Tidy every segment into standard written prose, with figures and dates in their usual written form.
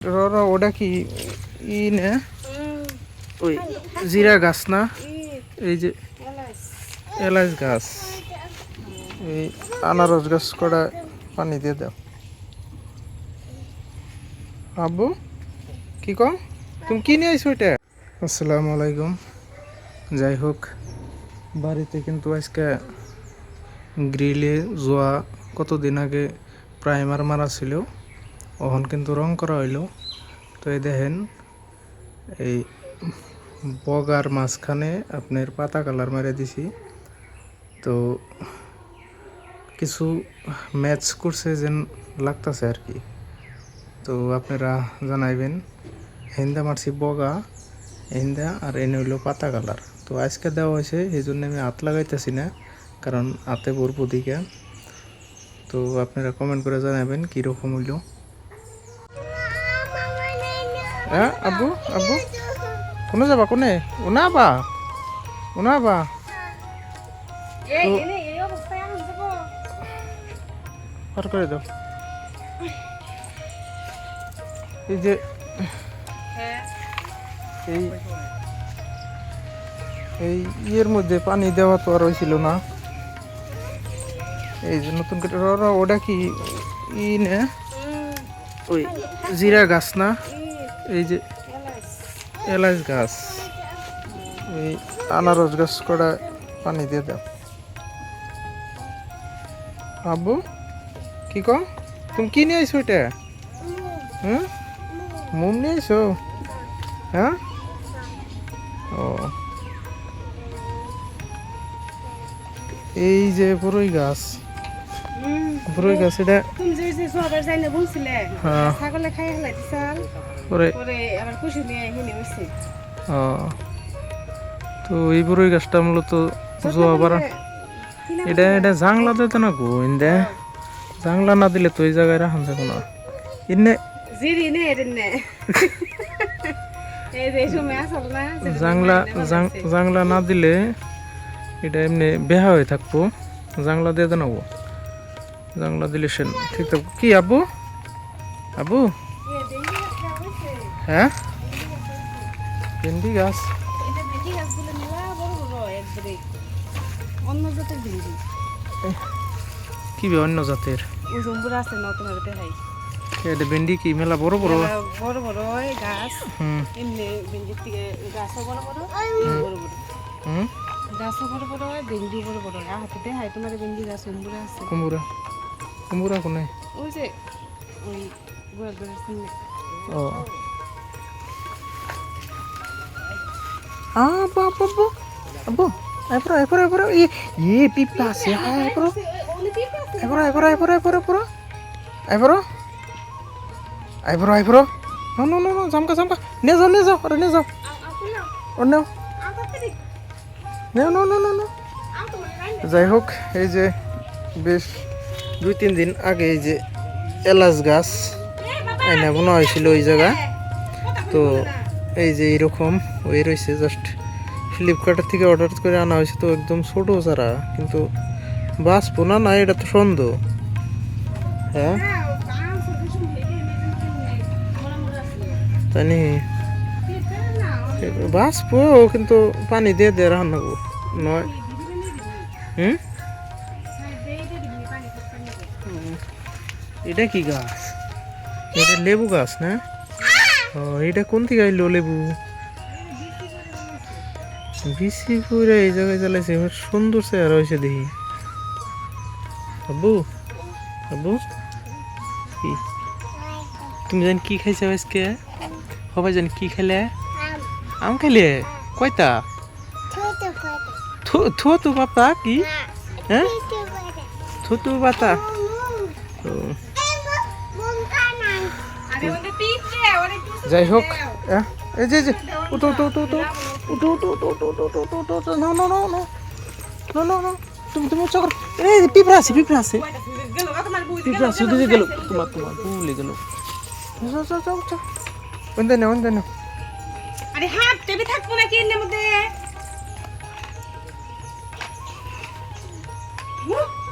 ওটা কি ই না ওই জিরা গাছ না? এই যে এলাচ গাছ, এই আনারস গাছ কটা পানি দিয়ে দাও। আব্বু কি কম, তুমি কি নিয়ে আইছো এটা? আসসালামু আলাইকুম। যাই হোক, বাড়িতে কিন্তু আজকে গ্রিলে যোয়া কতদিন আগে প্রাইমার মারা ছিল, ওখান কিন্তু রং করা হইলো। তো এই দেখেন, এই বগার মাঝখানে আপনার পাতা কালার মেরে দিছি। তো কিছু ম্যাচ করছে যেন লাগতেছে আর কি। তো আপনারা জানাইবেন, হিন্দা মারছি বগা হিন্দা আর এনে হইলো পাতা কালার। তো আজকে দেওয়া হয়েছে, এই জন্য আমি হাত লাগাইতেছি না, কারণ হাতে বরবো দিকে। তো আপনারা কমেন্ট করে জানাবেন কীরকম হইল। হ্যাঁ আব্বু, আব্বু কোনে যাবা, কোনে ওনা বা ওনা বা? পার করে দাও। এই যে এই ইয়ের মধ্যে পানি দেওয়া তো আর হয়েছিল না, এই যে নতুন করে ওটা কি ই না ওই জিরা গাছ না? এই যে এলাচ গাছ, এই আনারস গাছ কটা পানি দিয়ে দাও। আব্বু কি কম, তুমি কি নিয়ে আইছো এটা? হুম, মোম নিয়ে আইছো? হ্যাঁ, ও এই যে বড়ই গাছ, বড়ই গাছ এটা তুমি যে যে সবার যাইনে বলছিলে ছাগলে খাই হেলাই দিছাল পরে পরে আবার কুশি নিয়ে হিনে হইছে। তো এই বড়ই গাছটা মূলত জোয়াবার এটা এটা জাংলা দিতে না গো, ইন্দে জাংলা না দিলে তো এই জায়গায় রাখান যাবো না। ইন্নে জিরি নে এদিনে এই যে সময় আসল না জাংলা জাংলা না দিলে এটা এমনি বেহা হয়ে থাকবো। জাংলা দিয়ে দেন, জাংলা দিলে সে ঠিক থাকবো। কি আব্বু, আব্বু হ্যাঁ ভেন্ডি গাছ, এটা ভেন্ডি গাছগুলো মেলা বড় বড় একবারে অন্য জাতের ভেন্ডি। কি বে অন্য জাতের? ওই জম্বুরা আছে না তোমার দেখাই, এটা ভেন্ডি কি মেলা বড় বড় বড় বড় গাছ। এমনি ভেন্ডির থেকে গাছও বড় বড় বড় বড় গাছও বড় বড় হয়, ভেন্ডি বড় বড় হয়। হাতে দেখাই তোমার ভেন্ডি গাছ জম্বুরা আছে। কুমুরা, কুমুরা কোনে? ওই যে ওই গোয়াল গোয়াল সামনে। ও আব্বু আব্বু আব্বু আব্বু এপরো এপরো এপরো ये पिपला से है एपरो एपरो एपरो एपरो एपरो एपरो एपरो एपरो एपरो नो नो नो नो zamka zamka ने जाओ अरे ने जाओ और नो नो नो नो नो যাই হোক, এই যে বেশ 2-3 দিন আগে এই যে এলাচ গাছ এনে বোনা হয়েছিল ওই জায়গা। তো এই যে এইরকম ওই রয়েছে, জাস্ট ফ্লিপকার্টের থেকে অর্ডার করে আনা হয়েছে। তো একদম ছোটো চারা, কিন্তু বাঁচবো না না, এটা তো সন্দেহ। হ্যাঁ তাই নি, বাঁচবো কিন্তু পানি দিয়ে দিয়ে রান্না নয়। এটা কি গাছ? এটা লেবু গাছ না? ও এটা কোন থেকে আইলো লেবু? বিসি পুরে এই জায়গায় চালাইছে, সুন্দর চেহারা হয়েছে দেখি। আব্বু আব্বু কি তুমি জানি কি খাইছো আজকে? সবাই জানি কি খেলে? আম খেলে কয়টা? থুতু পাতা কি? হ্যাঁ থুতু পাতা। যাই হোক, এই যে উঠো উঠো উঠো উঠো উঠো উঠো উঠো উঠো উঠো উঠো উঠো উঠো no no no no no no no তুমি তুমি উচ্চ করো। এই পিঁপড়া আছে, পিঁপড়া আছে, পিঁপড়া আছে, উঠে গেল তোমার তোমার ভুলে গেল। ওন্দে না ওন্দে না, আরে হাত টেপে থাকবো নাকি এর মধ্যে?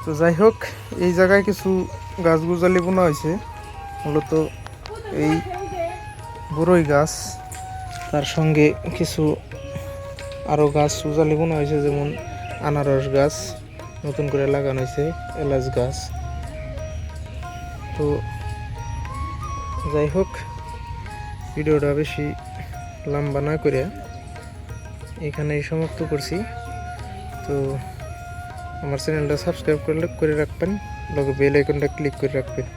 তো যাই হোক, এই জায়গায় কিছু গাছ গুজালি বোনা হয়েছে। মূলত এই বড়ই গাছ, তার সঙ্গে কিছু আরও গাছ উজালি বোনা হয়েছে, যেমন আনারস গাছ নতুন করে লাগানো হয়েছে, এলাচ গাছ। তো যাই হোক, ভিডিওটা বেশি লম্বা না করে এখানেই সমাপ্ত করছি। তো আমার চ্যানেলটা সাবস্ক্রাইব করে রাখবেন, লগে বেল আইকনটা ক্লিক করে রাখবেন।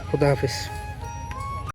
খুদা হাফিজ।